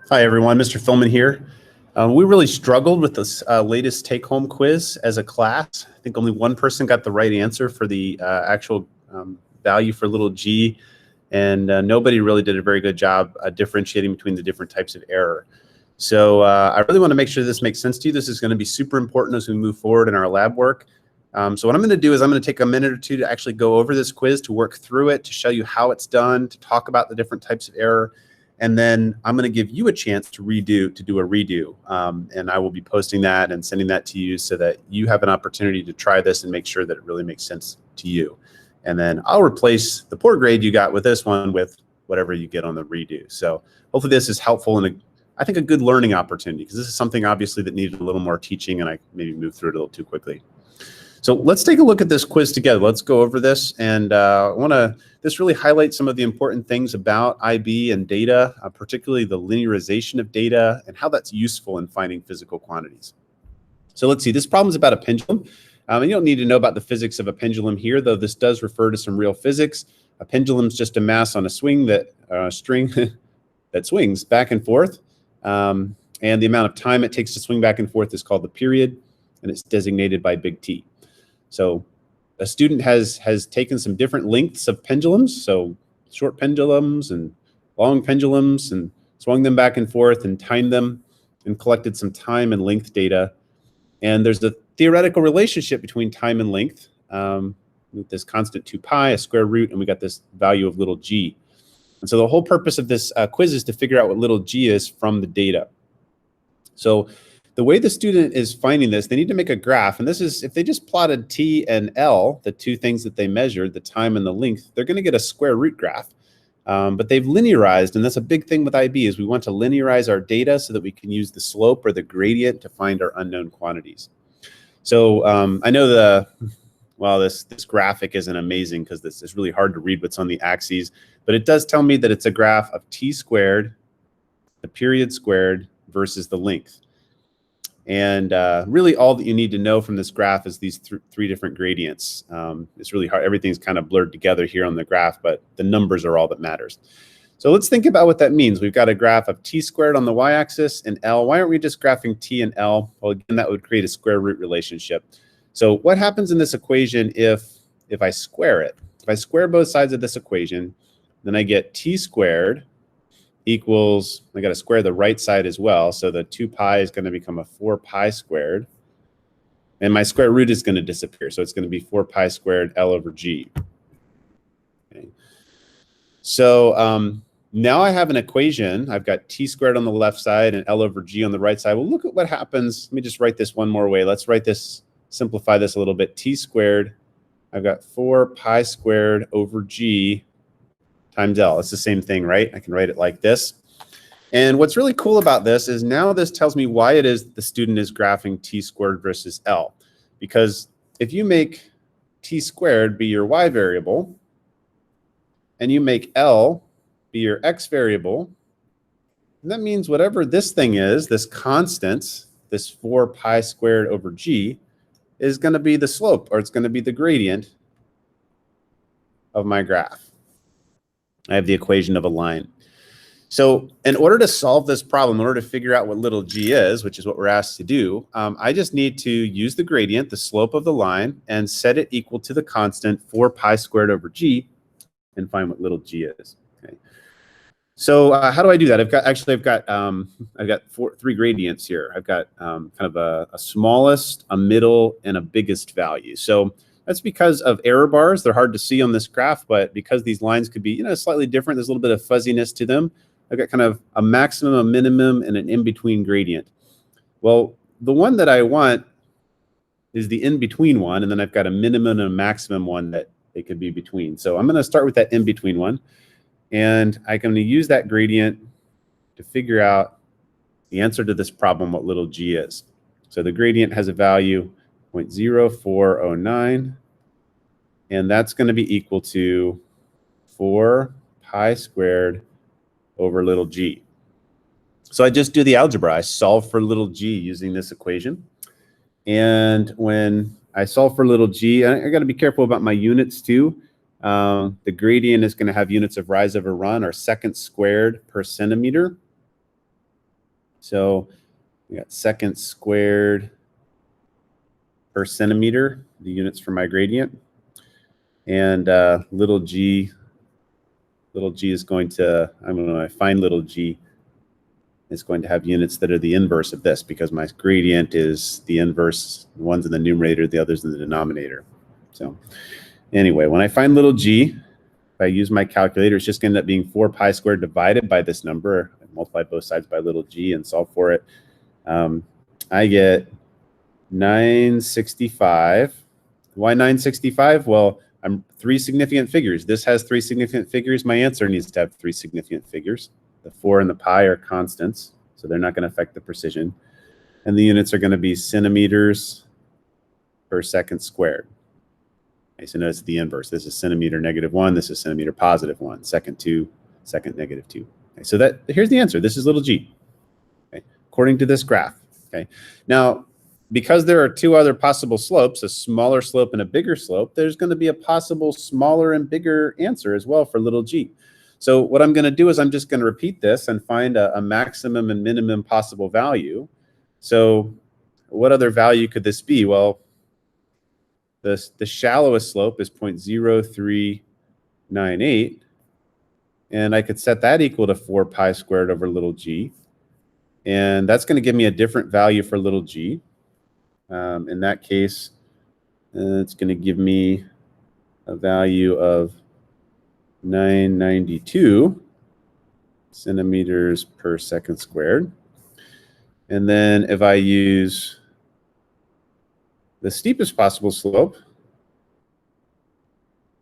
Hi, everyone. Mr. Philman here. We really struggled with this latest take-home quiz as a class. I think only one person got the right answer for the actual value for little g, and nobody really did a very good job differentiating between the different types of error. So I really want to make sure this makes sense to you. This is going to be super important as we move forward in our lab work. So what I'm going to do is I'm going to take a minute or two to actually go over this quiz, to work through it, to show you how it's done, to talk about the different types of error. And then I'm going to give you a chance to do a redo. And I will be posting that and sending that to you so that you have an opportunity to try this and make sure that it really makes sense to you. And then I'll replace the poor grade you got with this one with whatever you get on the redo. So hopefully this is helpful and I think a good learning opportunity, because this is something obviously that needed a little more teaching and I maybe moved through it a little too quickly. So let's take a look at this quiz together. Let's go over this, and this really highlights some of the important things about IB and data, particularly the linearization of data and how that's useful in finding physical quantities. So let's see, this problem is about a pendulum. And you don't need to know about the physics of a pendulum here, though this does refer to some real physics. A pendulum is just a mass on a string that swings back and forth. And the amount of time it takes to swing back and forth is called the period, and it's designated by big T. So a student has taken some different lengths of pendulums, so short pendulums and long pendulums, and swung them back and forth and timed them and collected some time and length data. And there's a theoretical relationship between time and length with this constant 2 pi, a square root, and we got this value of little g. And so the whole purpose of this quiz is to figure out what little g is from the data. So the way the student is finding this, they need to make a graph. And this is, if they just plotted T and L, the two things that they measured, the time and the length, they're going to get a square root graph. But they've linearized, and that's a big thing with IB, is we want to linearize our data so that we can use the slope or the gradient to find our unknown quantities. So I know this graphic isn't amazing because this is really hard to read what's on the axes, but it does tell me that it's a graph of T squared, the period squared, versus the length. And really all that you need to know from this graph is these three different gradients. It's really hard. Everything's kind of blurred together here on the graph, but the numbers are all that matters. So let's think about what that means. We've got a graph of T squared on the y-axis and L. Why aren't we just graphing T and L? Well, again, that would create a square root relationship. So what happens in this equation if I square it? If I square both sides of this equation, then I get T squared equals, I got to square the right side as well. So the 2 pi is going to become a 4 pi squared. And my square root is going to disappear. So it's going to be 4 pi squared L over G. Okay. So now I have an equation. I've got T squared on the left side and L over G on the right side. Well, look at what happens. Let me just write this one more way. Let's write this, simplify this a little bit. T squared, I've got 4 pi squared over G times L. It's the same thing, right? I can write it like this. And what's really cool about this is now this tells me why it is the student is graphing T squared versus L. Because if you make T squared be your Y variable, and you make L be your X variable, and that means whatever this thing is, this constant, this 4 pi squared over G, is going to be the slope, or it's going to be the gradient of my graph. I have the equation of a line. So in order to solve this problem, in order to figure out what little g is, which is what we're asked to do, I just need to use the gradient, the slope of the line, and set it equal to the constant 4 pi squared over g, and find what little g is. Okay. So how do I do that? I've got three gradients here. I've got kind of a smallest, a middle, and a biggest value. So that's because of error bars. They're hard to see on this graph, but because these lines could be, slightly different, there's a little bit of fuzziness to them. I've got kind of a maximum, a minimum, and an in-between gradient. Well, the one that I want is the in-between one, and then I've got a minimum and a maximum one that they could be between. So I'm going to start with that in-between one, and I'm going to use that gradient to figure out the answer to this problem, what little g is. So the gradient has a value 0.0409, and that's going to be equal to 4 pi squared over little g. So I just do the algebra. I solve for little g using this equation. And when I solve for little g, I got to be careful about my units too. The gradient is going to have units of rise over run, or seconds squared per centimeter. So we got seconds squared per centimeter, the units for my gradient. And little g is going to, I don't know, I find little g is going to have units that are the inverse of this because my gradient is the inverse. One's in the numerator, the other's in the denominator. So anyway, when I find little g, if I use my calculator, it's just going to end up being 4 pi squared divided by this number. I multiply both sides by little g and solve for it. I get 965. Why 965? Well, I'm 3 significant figures. This has 3 significant figures. My answer needs to have 3 significant figures. The 4 and the pi are constants, so they're not going to affect the precision. And the units are going to be centimeters per second squared. Okay, so notice the inverse. This is centimeter -1. This is centimeter +1. Second 2, second -2. Okay, so here's the answer. This is little g, okay, according to this graph. Okay, now because there are 2 other possible slopes, a smaller slope and a bigger slope, there's going to be a possible smaller and bigger answer as well for little g. So what I'm going to do is I'm just going to repeat this and find a maximum and minimum possible value. So what other value could this be? Well, the shallowest slope is 0.0398, and I could set that equal to 4 pi squared over little g, and that's going to give me a different value for little g. In that case, it's going to give me a value of 992 centimeters per second squared. And then if I use the steepest possible slope,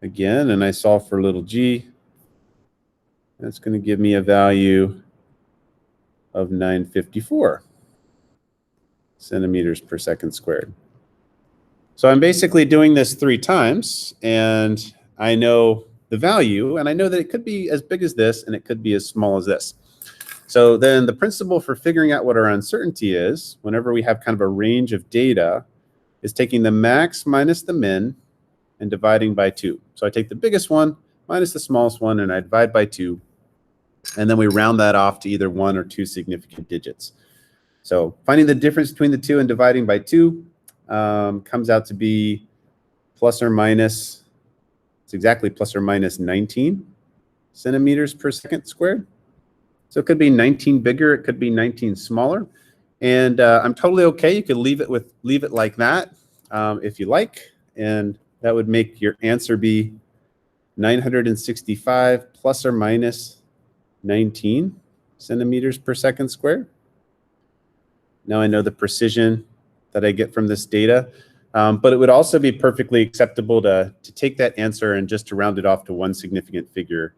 again, and I solve for little g, that's going to give me a value of 954 centimeters per second squared. So I'm basically doing this 3 times, and I know the value, and I know that it could be as big as this, and it could be as small as this. So then the principle for figuring out what our uncertainty is, whenever we have kind of a range of data, is taking the max minus the min and dividing by 2. So I take the biggest one minus the smallest one, and I divide by 2, and then we round that off to either 1 or 2 significant digits. So finding the difference between the 2 and dividing by 2 comes out to be plus or minus, it's exactly plus or minus 19 centimeters per second squared. So it could be 19 bigger, it could be 19 smaller. And I'm totally okay. You could leave it like that if you like. And that would make your answer be 965 plus or minus 19 centimeters per second squared. Now I know the precision that I get from this data, but it would also be perfectly acceptable to take that answer and just to round it off to 1 significant figure,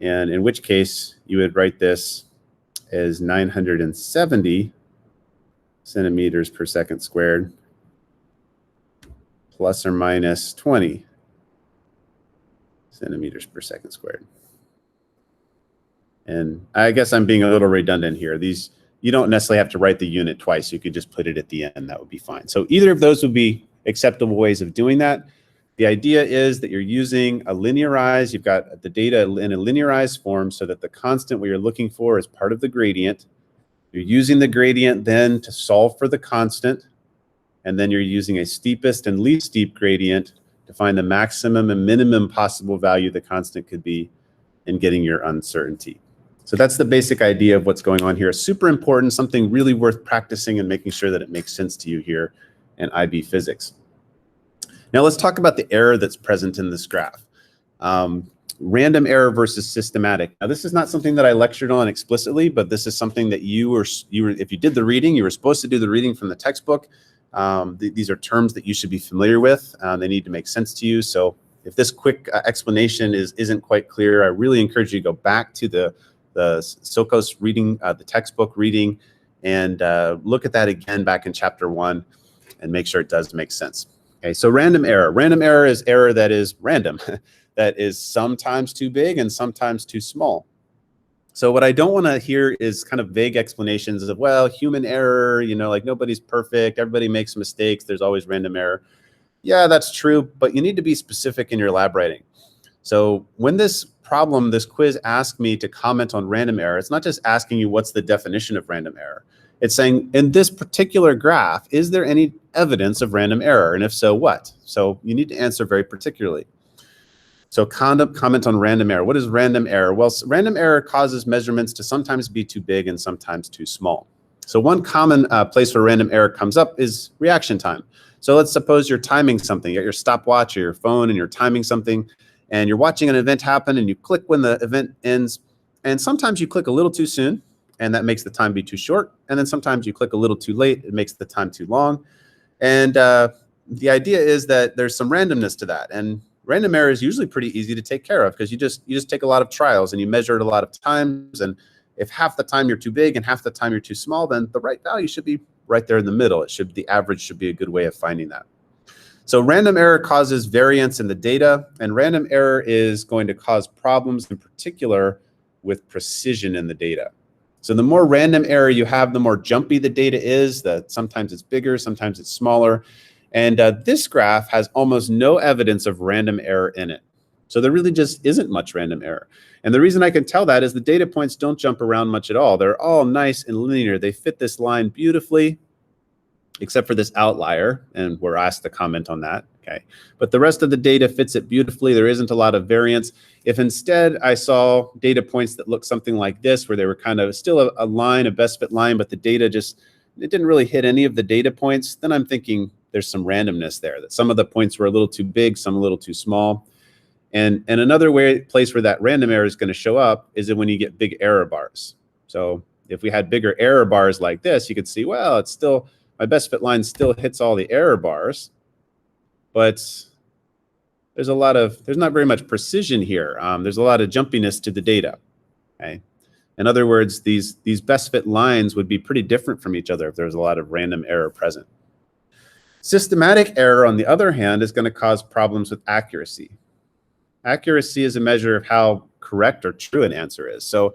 and in which case you would write this as 970 centimeters per second squared plus or minus 20 centimeters per second squared. And I guess I'm being a little redundant here. These, you don't necessarily have to write the unit twice. You could just put it at the end. That would be fine. So either of those would be acceptable ways of doing that. The idea is that you're using a linearized, you've got the data in a linearized form so that the constant we are looking for is part of the gradient. You're using the gradient then to solve for the constant, and then you're using a steepest and least steep gradient to find the maximum and minimum possible value the constant could be in getting your uncertainty. So that's the basic idea of what's going on here. Super important, something really worth practicing and making sure that it makes sense to you here in IB Physics. Now let's talk about the error that's present in this graph. Random error versus systematic. Now this is not something that I lectured on explicitly, but this is something that you were, if you did the reading, you were supposed to do the reading from the textbook. These are terms that you should be familiar with. They need to make sense to you. So if this quick explanation isn't quite clear, I really encourage you to go back to the SOCOS reading, the textbook reading, and look at that again back in chapter 1 and make sure it does make sense. Okay, so random error. Random error is error that is random, that is sometimes too big and sometimes too small. So what I don't want to hear is kind of vague explanations of, well, human error, you know, like nobody's perfect, everybody makes mistakes, there's always random error. Yeah, that's true, but you need to be specific in your lab writing. So when this problem, this quiz asks me to comment on random error, it's not just asking you what's the definition of random error. It's saying, in this particular graph, is there any evidence of random error? And if so, what? So you need to answer very particularly. So comment on random error. What is random error? Well, random error causes measurements to sometimes be too big and sometimes too small. So one common place where random error comes up is reaction time. So let's suppose you're timing something. You got your stopwatch or your phone and you're timing something and you're watching an event happen and you click when the event ends. And sometimes you click a little too soon and that makes the time be too short. And then sometimes you click a little too late. It makes the time too long. And the idea is that there's some randomness to that. And random error is usually pretty easy to take care of because you just take a lot of trials and you measure it a lot of times. And if half the time you're too big and half the time you're too small, then the right value should be right there in the middle. The average should be a good way of finding that. So random error causes variance in the data, and random error is going to cause problems in particular with precision in the data. So the more random error you have, the more jumpy the data is, that sometimes it's bigger, sometimes it's smaller. And this graph has almost no evidence of random error in it. So there really just isn't much random error. And the reason I can tell that is the data points don't jump around much at all. They're all nice and linear. They fit this line beautifully, except for this outlier, and we're asked to comment on that. Okay, but the rest of the data fits it beautifully. There isn't a lot of variance. If instead I saw data points that look something like this, where they were kind of still a line, a best fit line, but the data it didn't really hit any of the data points, then I'm thinking there's some randomness there, that some of the points were a little too big, some a little too small. And another place where that random error is going to show up is when you get big error bars. So if we had bigger error bars like this, you could see, well, it's still, my best fit line still hits all the error bars, but there's not very much precision here. There's a lot of jumpiness to the data. Okay. In other words, these best fit lines would be pretty different from each other if there was a lot of random error present. Systematic error, on the other hand, is going to cause problems with accuracy. Accuracy is a measure of how correct or true an answer is. So,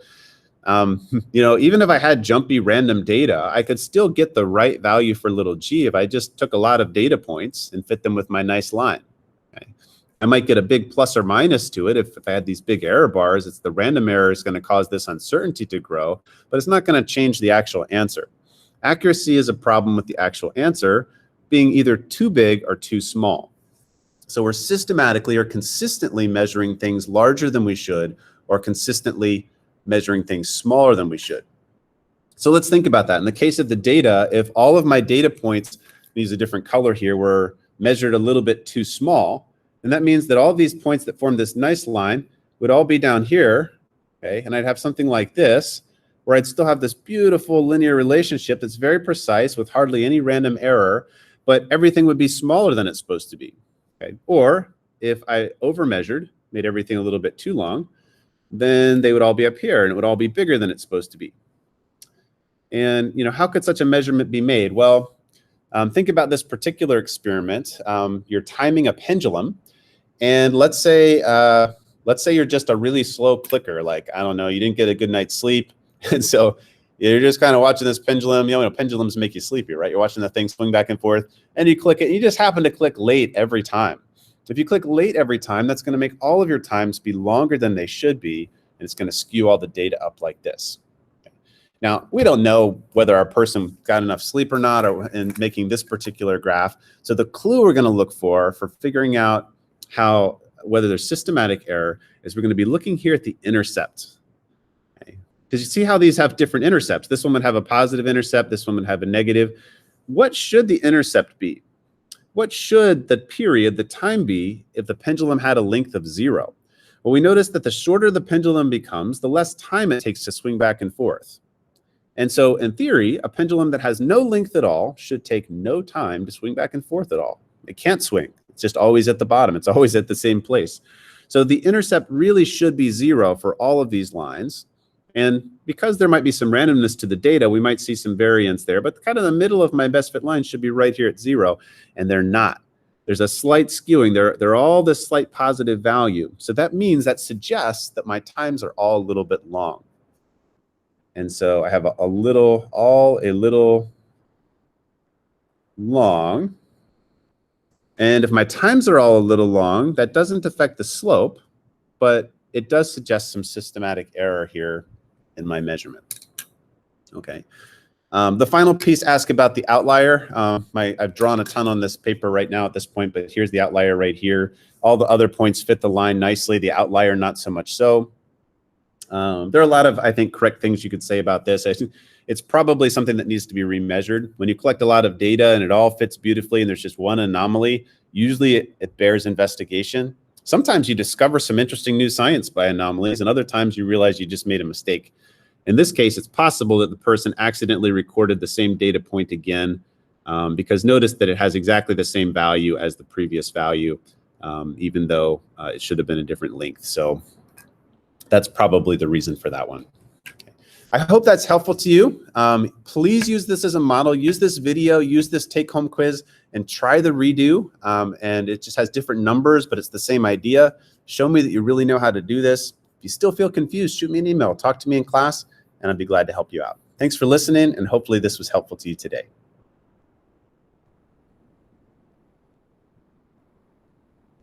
even if I had jumpy random data, I could still get the right value for little g if I just took a lot of data points and fit them with my nice line. Okay. I might get a big plus or minus to it if I had these big error bars. It's the random error is going to cause this uncertainty to grow, but it's not going to change the actual answer. Accuracy is a problem with the actual answer being either too big or too small. So we're systematically or consistently measuring things larger than we should, or consistently measuring things smaller than we should. So let's think about that. In the case of the data, if all of my data points, use a different color here, were measured a little bit too small, then that means that all these points that form this nice line would all be down here, okay? And I'd have something like this, where I'd still have this beautiful linear relationship that's very precise with hardly any random error, but everything would be smaller than it's supposed to be. Okay. Or if I overmeasured, made everything a little bit too long, then they would all be up here and it would all be bigger than it's supposed to be. And how could such a measurement be made? Well, think about this particular experiment. You're timing a pendulum, and let's say you're just a really slow clicker. Like, I don't know, you didn't get a good night's sleep, and so you're just kind of watching this pendulum. Pendulums make you sleepy, right? You're watching the thing swing back and forth, and you click it, and you just happen to click late every time. If you click late every time, that's going to make all of your times be longer than they should be, and it's going to skew all the data up like this. Okay. Now, we don't know whether our person got enough sleep or not in making this particular graph. So the clue we're going to look for figuring out whether there's systematic error is we're going to be looking here at the intercept. Because you see how these have different intercepts. This one would have a positive intercept. This one would have a negative. What should the intercept be? What should the period, the time be, if the pendulum had a length of 0? Well, we notice that the shorter the pendulum becomes, the less time it takes to swing back and forth. And so in theory, a pendulum that has no length at all should take no time to swing back and forth at all. It can't swing. It's just always at the bottom. It's always at the same place. So the intercept really should be 0 for all of these lines. And because there might be some randomness to the data, we might see some variance there, but kind of the middle of my best fit line should be right here at 0, and they're not. There's a slight skewing. They're all this slight positive value. So that suggests that my times are all a little bit long. And so I have a little long. And if my times are all a little long, that doesn't affect the slope. but it does suggest some systematic error here in my measurement. Okay. The final piece asks about the outlier. I've drawn a ton on this paper right now at this point, but here's the outlier right here. All the other points fit the line nicely. The outlier, not so much so. There are a lot of, I think, correct things you could say about this. I think it's probably something that needs to be remeasured. When you collect a lot of data and it all fits beautifully and there's just one anomaly, usually it bears investigation. Sometimes you discover some interesting new science by anomalies, and other times you realize you just made a mistake. In this case, it's possible that the person accidentally recorded the same data point again, because notice that it has exactly the same value as the previous value, even though it should have been a different length. So that's probably the reason for that one. Okay. I hope that's helpful to you. Please use this as a model. Use this video, use this take-home quiz, and try the redo. And it just has different numbers, but it's the same idea. Show me that you really know how to do this. If you still feel confused, shoot me an email, talk to me in class, and I'd be glad to help you out. Thanks for listening, and hopefully this was helpful to you today.